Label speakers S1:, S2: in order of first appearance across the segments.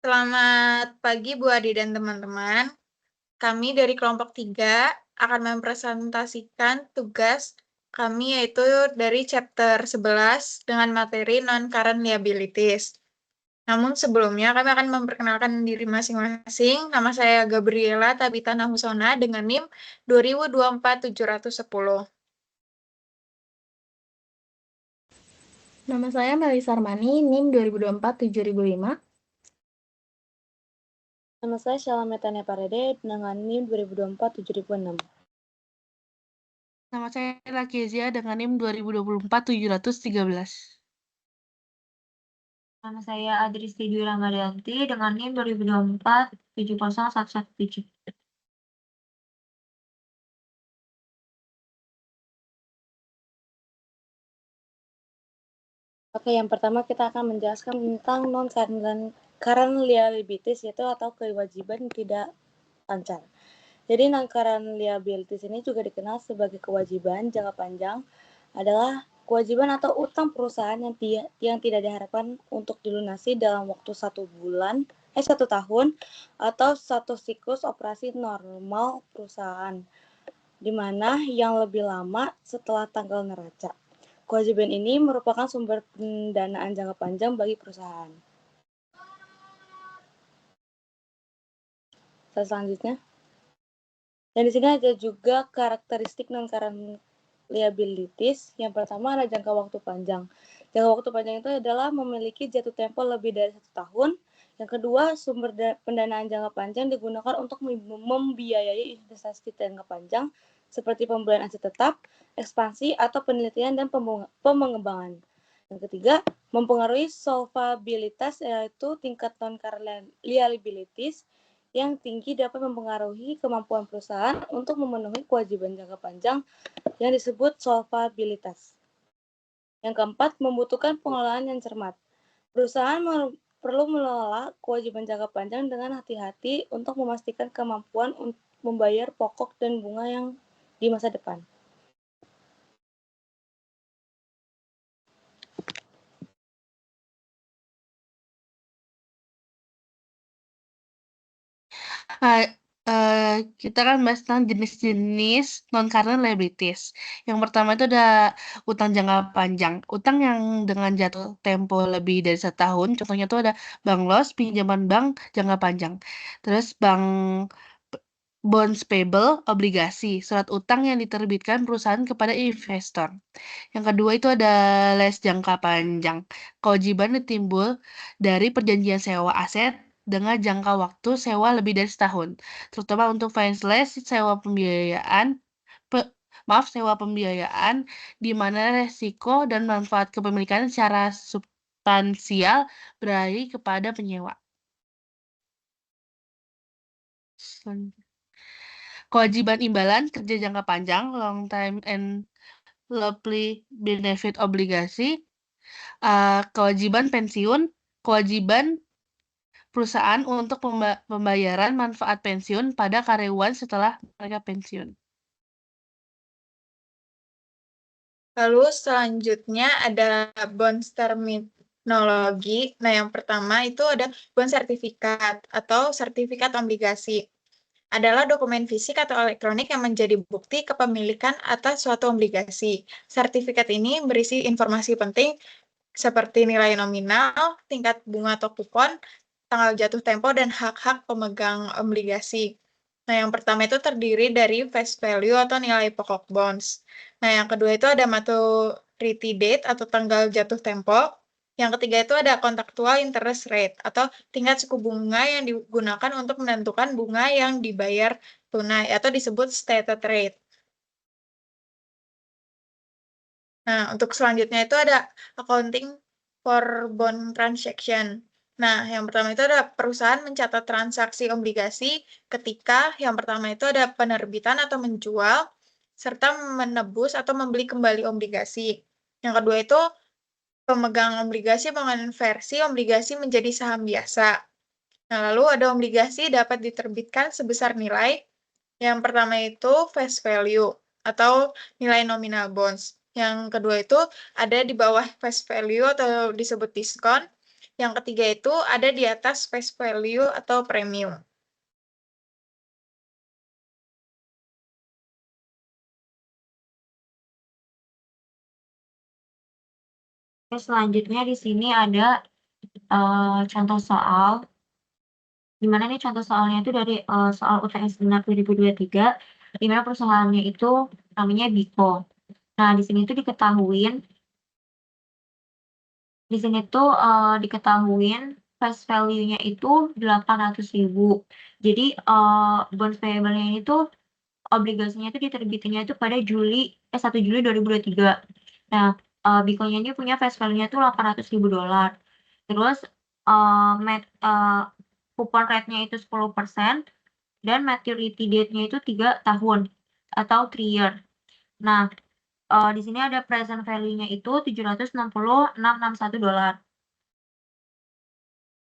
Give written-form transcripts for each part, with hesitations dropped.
S1: Selamat pagi Bu Adi dan teman-teman. Kami dari kelompok 3 akan mempresentasikan tugas kami yaitu dari chapter 11 dengan materi non-current liabilities. Namun sebelumnya kami akan memperkenalkan diri masing-masing. Nama saya Gabriela Tabita Nahusona dengan NIM 2024-710.
S2: Nama saya Melisa Armani, NIM 2024-7005.
S3: Nama saya Shalom Metania Parede dengan NIM 2024-7006.
S4: Nama saya Lakezia dengan NIM 2024-713.
S5: Nama saya Adristi Dwi Ramadhanti dengan NIM 2024-70117.
S3: Oke, yang pertama kita akan menjelaskan tentang non-current liabilities, yaitu atau kewajiban tidak lancar. Jadi non-current liabilities ini juga dikenal sebagai kewajiban jangka panjang, adalah kewajiban atau utang perusahaan yang tidak diharapkan untuk dilunasi dalam waktu 1 tahun atau 1 siklus operasi normal perusahaan, di mana yang lebih lama setelah tanggal neraca. Kewajiban ini merupakan sumber pendanaan jangka panjang bagi perusahaan. Selanjutnya. Dan di sini ada juga karakteristik non-current liabilities. Yang pertama adalah jangka waktu panjang. Jangka waktu panjang itu adalah memiliki jatuh tempo lebih dari 1 tahun. Yang kedua, sumber pendanaan jangka panjang digunakan untuk membiayai investasi jangka panjang seperti pembelian aset tetap, ekspansi, atau penelitian dan pengembangan. Yang ketiga, mempengaruhi solvabilitas, yaitu tingkat non-current liabilities yang tinggi dapat mempengaruhi kemampuan perusahaan untuk memenuhi kewajiban jangka panjang yang disebut solvabilitas. Yang keempat, membutuhkan pengelolaan yang cermat. Perusahaan perlu mengelola kewajiban jangka panjang dengan hati-hati untuk memastikan kemampuan untuk membayar pokok dan bunga yang di masa depan.
S4: Kita kan bahas tentang jenis-jenis non-current liabilities. Yang pertama itu ada utang jangka panjang. Utang yang dengan jatuh tempo lebih dari 1 tahun, contohnya itu ada bank loss, pinjaman bank jangka panjang. Terus bonds payable, obligasi, surat utang yang diterbitkan perusahaan kepada investor. Yang kedua itu ada lease jangka panjang. Kewajiban timbul dari perjanjian sewa aset dengan jangka waktu sewa lebih dari 1 tahun, terutama untuk finance lease, sewa pembiayaan di mana resiko dan manfaat kepemilikan secara substansial beralih kepada penyewa. Kewajiban imbalan kerja jangka panjang, long time and lovely benefit obligasi, kewajiban pensiun, kewajiban perusahaan untuk pembayaran manfaat pensiun pada karyawan setelah mereka pensiun.
S1: Lalu selanjutnya ada bonds terminologi. Nah, yang pertama itu ada bond sertifikat atau sertifikat obligasi. Adalah dokumen fisik atau elektronik yang menjadi bukti kepemilikan atas suatu obligasi. Sertifikat ini berisi informasi penting seperti nilai nominal, tingkat bunga atau kupon, tanggal jatuh tempo, dan hak-hak pemegang obligasi. Nah, yang pertama itu terdiri dari face value atau nilai pokok bonds. Nah, yang kedua itu ada maturity date atau tanggal jatuh tempo. Yang ketiga itu ada contractual interest rate atau tingkat suku bunga yang digunakan untuk menentukan bunga yang dibayar tunai atau disebut stated rate. Nah, untuk selanjutnya itu ada accounting for bond transaction. Nah, yang pertama itu ada perusahaan mencatat transaksi obligasi ketika yang pertama itu ada penerbitan atau menjual, serta menebus atau membeli kembali obligasi. Yang kedua itu pemegang obligasi mengonversi obligasi menjadi saham biasa. Nah, lalu ada obligasi dapat diterbitkan sebesar nilai. Yang pertama itu face value atau nilai nominal bonds. Yang kedua itu ada di bawah face value atau disebut diskon. Yang ketiga itu ada di atas face value atau premium.
S5: Oke, selanjutnya di sini ada contoh soal. Dimana nih contoh soalnya itu dari soal UTS Genap 2023, di mana perusahaannya itu namanya Biko. Nah, di sini tuh diketahuin face value-nya itu 800.000. Jadi bonds payable-nya ini tuh obligasinya itu diterbitinnya itu pada 1 Juli 2023. Nah, Biko-nya ini punya face value-nya itu $800.000. Terus coupon rate-nya itu 10% dan maturity date-nya itu 3 tahun atau 3 year. Nah, di sini ada present value-nya itu $760.661.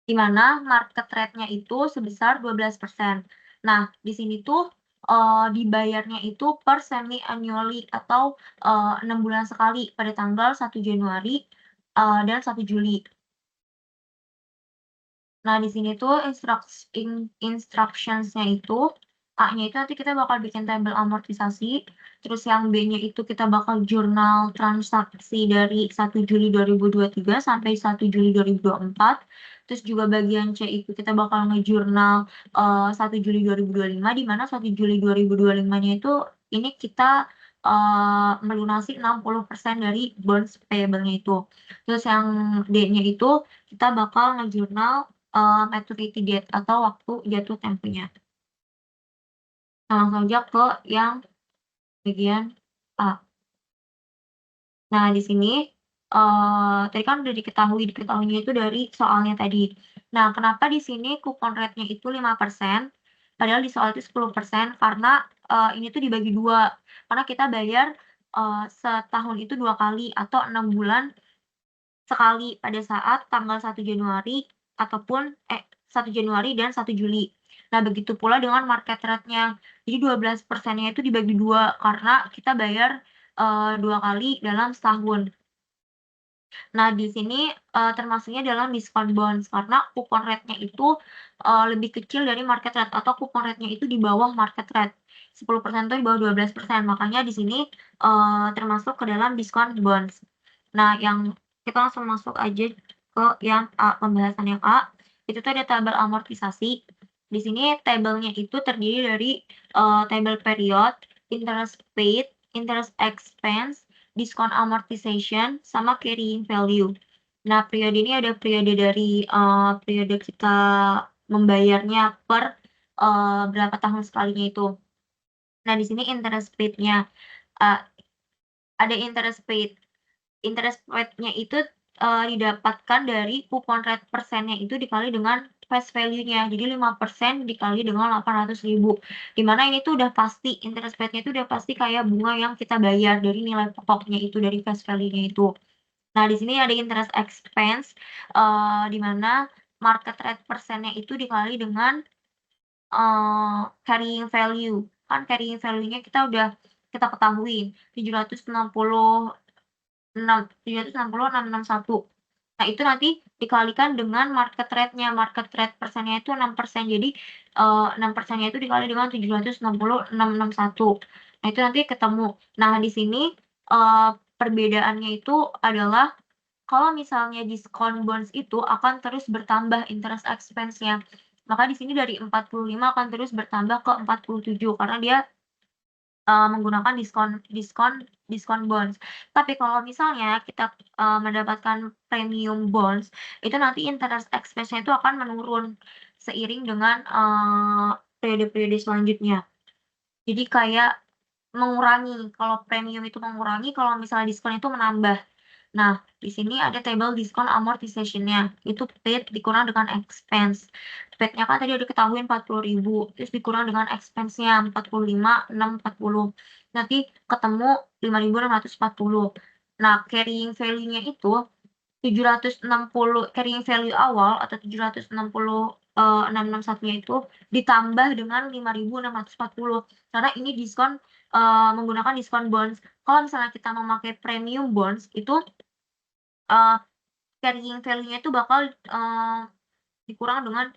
S5: Di mana market rate-nya itu sebesar 12%. Nah, di sini tuh dibayarnya itu per semi annually atau 6 bulan sekali pada tanggal 1 Januari dan 1 Juli. Nah, di sini tuh instructions-nya itu A-nya itu nanti kita bakal bikin tabel amortisasi, terus yang B-nya itu kita bakal jurnal transaksi dari 1 Juli 2023 sampai 1 Juli 2024. Terus juga bagian C itu kita bakal ngejurnal 1 Juli 2025, di mana 1 Juli 2025-nya itu ini kita melunasi 60% dari bonds payable-nya itu. Terus yang D-nya itu kita bakal ngejurnal maturity date atau waktu jatuh temponya. Nah, langsung aja ke yang bagian A. Nah, di sini tadi kan udah diketahuinya itu dari soalnya tadi. Nah, kenapa di sini coupon rate-nya itu 5%, padahal di soal itu 10%, karena ini tuh dibagi 2. Karena kita bayar setahun itu 2 kali atau 6 bulan sekali pada saat tanggal 1 Januari ataupun 1 Januari dan 1 Juli. Nah, begitu pula dengan market rate-nya. Jadi 12%-nya itu dibagi 2 karena kita bayar 2 kali dalam setahun. Nah, di sini termasuknya dalam diskon bonds karena coupon rate-nya itu lebih kecil dari market rate atau coupon rate-nya itu di bawah market rate. 10% itu di bawah 12%. Makanya di sini termasuk ke dalam diskon bonds. Nah, yang kita langsung masuk aja ke yang A, pembahasan yang A. Itu tuh ada tabel amortisasi. Di sini tabelnya itu terdiri dari tabel period, interest paid, interest expense, diskon amortization, sama carrying value. Nah, periode ini ada periode dari periode kita membayarnya per berapa tahun sekalinya itu. Nah, di sini interest paid-nya ada interest paid. Interest rate-nya itu didapatkan dari coupon rate persennya itu dikali dengan face value-nya. Jadi 5% dikali dengan 800.000. Di mana ini tuh udah pasti, interest rate-nya itu udah pasti kayak bunga yang kita bayar dari nilai pokoknya itu, dari face value-nya itu. Nah, di sini ada interest expense, di mana market rate persennya itu dikali dengan carrying value. Kan carrying value-nya kita udah kita ketahui 760.661. Nah, itu nanti dikalikan dengan market rate-nya. Market rate persennya itu 6%. Jadi 6%-nya itu dikali dengan 760.661. Nah, itu nanti ketemu. Nah, di sini perbedaannya itu adalah kalau misalnya diskon bonds itu akan terus bertambah interest expense-nya. Maka di sini dari 45 akan terus bertambah ke 47 karena dia menggunakan diskon bonds. Tapi kalau misalnya kita mendapatkan premium bonds, itu nanti interest expense-nya itu akan menurun seiring dengan periode-periode selanjutnya. Jadi kayak mengurangi, kalau premium itu mengurangi, kalau misalnya diskon itu menambah. Nah, di sini ada tabel diskon amortization-nya, itu paid dikurang dengan expense. Paid-nya kan tadi udah ketahui 40.000, terus dikurang dengan expense-nya 45.640. Nanti ketemu 5.640. Nah, carrying value-nya itu 760 carrying value awal atau 760.661-nya itu ditambah dengan 5.640 karena ini diskon menggunakan diskon bonds. Kalau misalnya kita memakai premium bonds itu carrying value-nya itu bakal dikurang dengan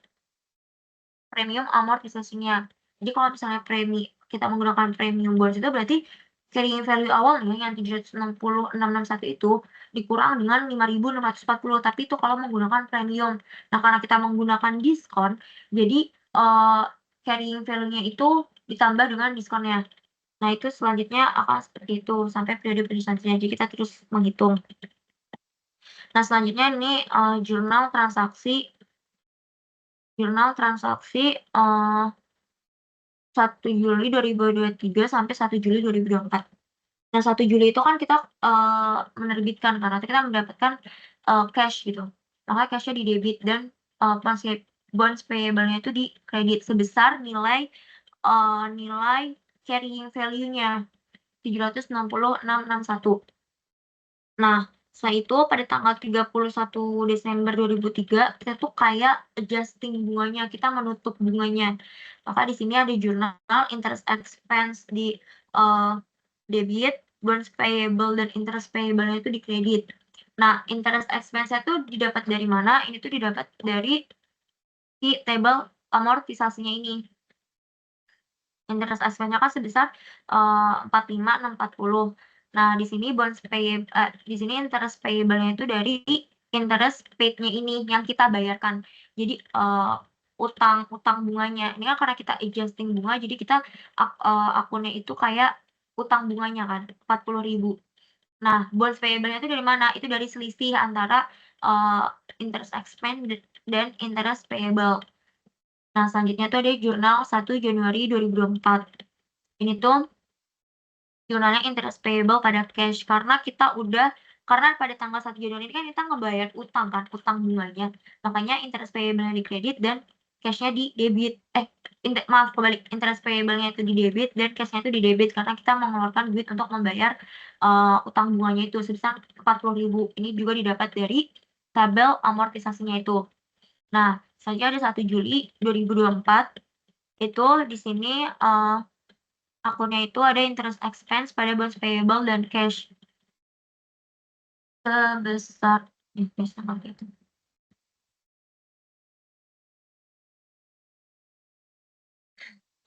S5: premium amortisasinya. Jadi kalau misalnya kita menggunakan premium bonds itu berarti carrying value awalnya yang 760.661 itu dikurang dengan 5.640, tapi itu kalau menggunakan premium. Nah, karena kita menggunakan diskon, jadi carrying value-nya itu ditambah dengan diskonnya. Nah, itu selanjutnya akan seperti itu sampai periode selanjutnya. Jadi kita terus menghitung. Nah, selanjutnya ini jurnal transaksi 1 Juli 2023 sampai 1 Juli 2024. Nah, 1 Juli itu kan kita menerbitkan kan, nanti kita mendapatkan cash gitu. Maka cash-nya di debit dan bonds payable-nya itu di kredit sebesar nilai carrying value-nya 760.661. Nah, setelah itu pada tanggal 31 Desember 2003 kita tuh kayak adjusting bunganya, kita menutup bunganya. Maka di sini ada jurnal interest expense di debit, bonds payable dan interest payable-nya itu di kredit. Nah, interest expense-nya itu didapat dari mana? Ini tuh didapat dari di table amortisasinya ini. Interest expense-nya kan sebesar 45.640. Nah, di sini di sini interest payable-nya itu dari interest paid-nya ini yang kita bayarkan. Jadi utang bunganya. Ini kan karena kita adjusting bunga, jadi kita akunnya itu kayak utang bunganya kan 40.000. Nah, bonds payable-nya itu dari mana? Itu dari selisih antara interest expense dan interest payable. Nah, selanjutnya tuh ada jurnal 1 Januari 2024. Ini tuh jurnalnya interest payable pada cash, karena pada tanggal 1 Januari ini kan kita ngebayar utang kan, utang bunganya. Makanya interest payable-nya di kredit dan cash-nya di debit. Kebalik, interest payable-nya itu di debit dan cash-nya itu di debit karena kita mengeluarkan duit untuk membayar utang bunganya itu sebesar 40.000. Ini juga didapat dari tabel amortisasinya itu. Nah, selanjutnya ada 1 Juli 2024. Itu di sini akunnya itu ada interest expense pada bonds payable dan cash sebesar itu.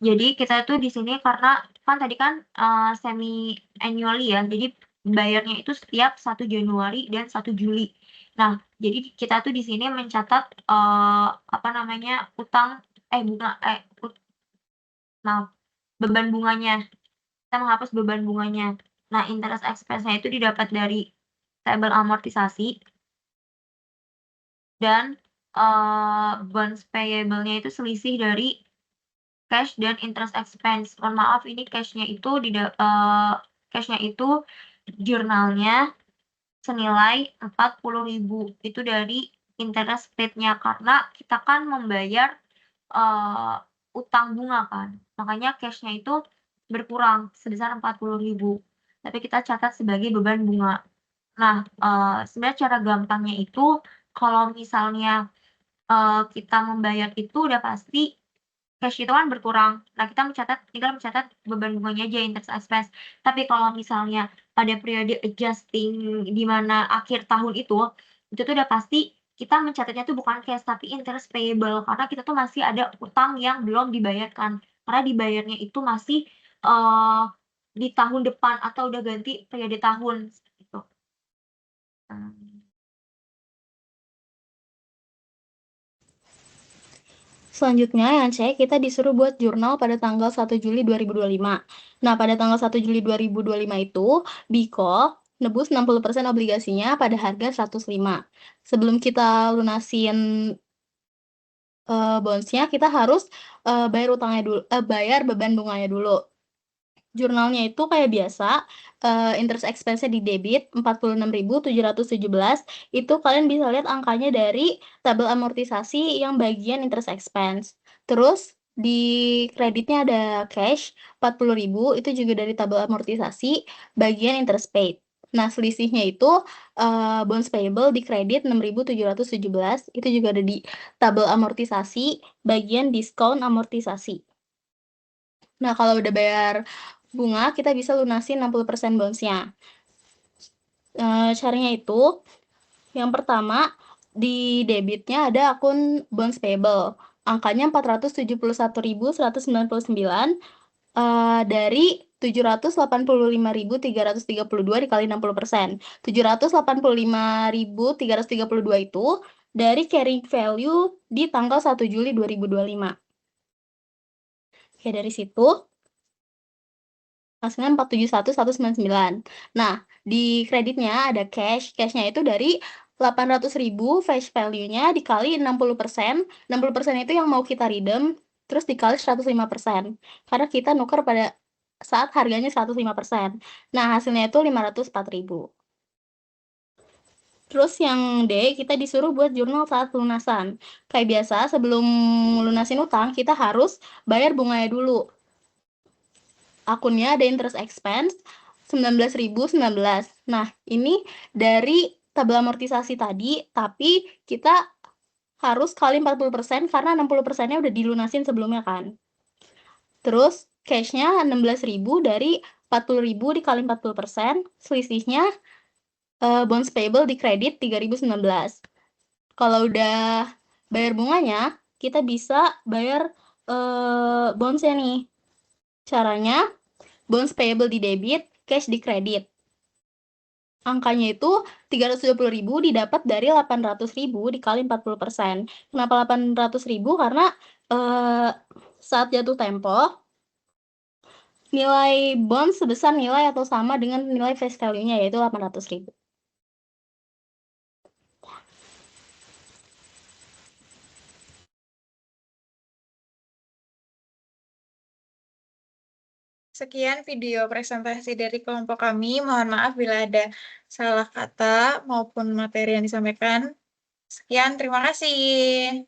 S5: Jadi kita tuh di sini karena kan tadi kan semi annually ya, jadi bayarnya itu setiap 1 Januari dan 1 Juli. Nah, jadi kita tuh di sini mencatat beban bunganya. Kita menghapus beban bunganya. Nah, interest expense-nya itu didapat dari tabel amortisasi dan bonds payable-nya itu selisih dari cash dan interest expense. Mohon maaf, ini cash-nya itu jurnalnya senilai 40.000. Itu dari interest rate-nya karena kita kan membayar utang bunga kan. Makanya cash-nya itu berkurang sebesar 40.000. Tapi kita catat sebagai beban bunga. Nah, sebenarnya cara gampangnya itu kalau misalnya kita membayar itu udah pasti cash itu kan berkurang. Nah, kita tinggal mencatat beban bunganya aja, interest expense. Tapi kalau misalnya pada periode adjusting di mana akhir tahun itu tuh udah pasti kita mencatatnya tuh bukan cash tapi interest payable karena kita tuh masih ada utang yang belum dibayarkan. Karena dibayarnya itu masih di tahun depan atau udah ganti periode tahun gitu.
S2: Selanjutnya yang C, kita disuruh buat jurnal pada tanggal 1 Juli 2025. Nah, pada tanggal 1 Juli 2025 itu, Biko nebus 60% obligasinya pada harga 105. Sebelum kita lunasin bonds-nya, kita harus bayar beban bunganya dulu. Jurnalnya itu kayak biasa, interest expense-nya di debit 46.717, itu kalian bisa lihat angkanya dari tabel amortisasi yang bagian interest expense. Terus di kreditnya ada cash 40.000, itu juga dari tabel amortisasi bagian interest paid. Nah, selisihnya itu bonds payable di kredit 6.717, itu juga ada di tabel amortisasi bagian diskon amortisasi. Nah, kalau udah bayar bunga, kita bisa lunasin 60% bonds-nya. Caranya itu, Yang pertama, di debitnya ada akun bonds payable. Angkanya 471.199 dari 785.332 dikali 60%. 785.332 itu dari carrying value di tanggal 1 Juli 2025. Oke, dari situ hasilnya 471.199. Nah, di kreditnya ada cash. Cashnya itu dari 800.000 face value-nya dikali 60%. 60% itu yang mau kita redeem, terus dikali 105%. Karena kita nuker pada saat harganya 105%. Nah, hasilnya itu 504.000. Terus yang D, kita disuruh buat jurnal saat pelunasan. Kayak biasa, sebelum lunasin utang, kita harus bayar bunganya dulu. Akunnya ada interest expense 19.019. Nah, ini dari tabel amortisasi tadi, tapi kita harus kali 40% karena 60%-nya udah dilunasin sebelumnya kan. Terus cash-nya 16.000 dari 40.000 dikali 40%, selisihnya bonds payable di kredit 3.019. Kalau udah bayar bunganya, kita bisa bayar bonds-nya nih. Caranya bonds payable di debit, cash di kredit. Angkanya itu 370.000 didapat dari 800.000 dikali 40%. Kenapa 800.000? Karena saat jatuh tempo, nilai bond sebesar nilai atau sama dengan nilai face value-nya, yaitu 800.000.
S1: Sekian video presentasi dari kelompok kami. Mohon maaf bila ada salah kata maupun materi yang disampaikan. Sekian, terima kasih.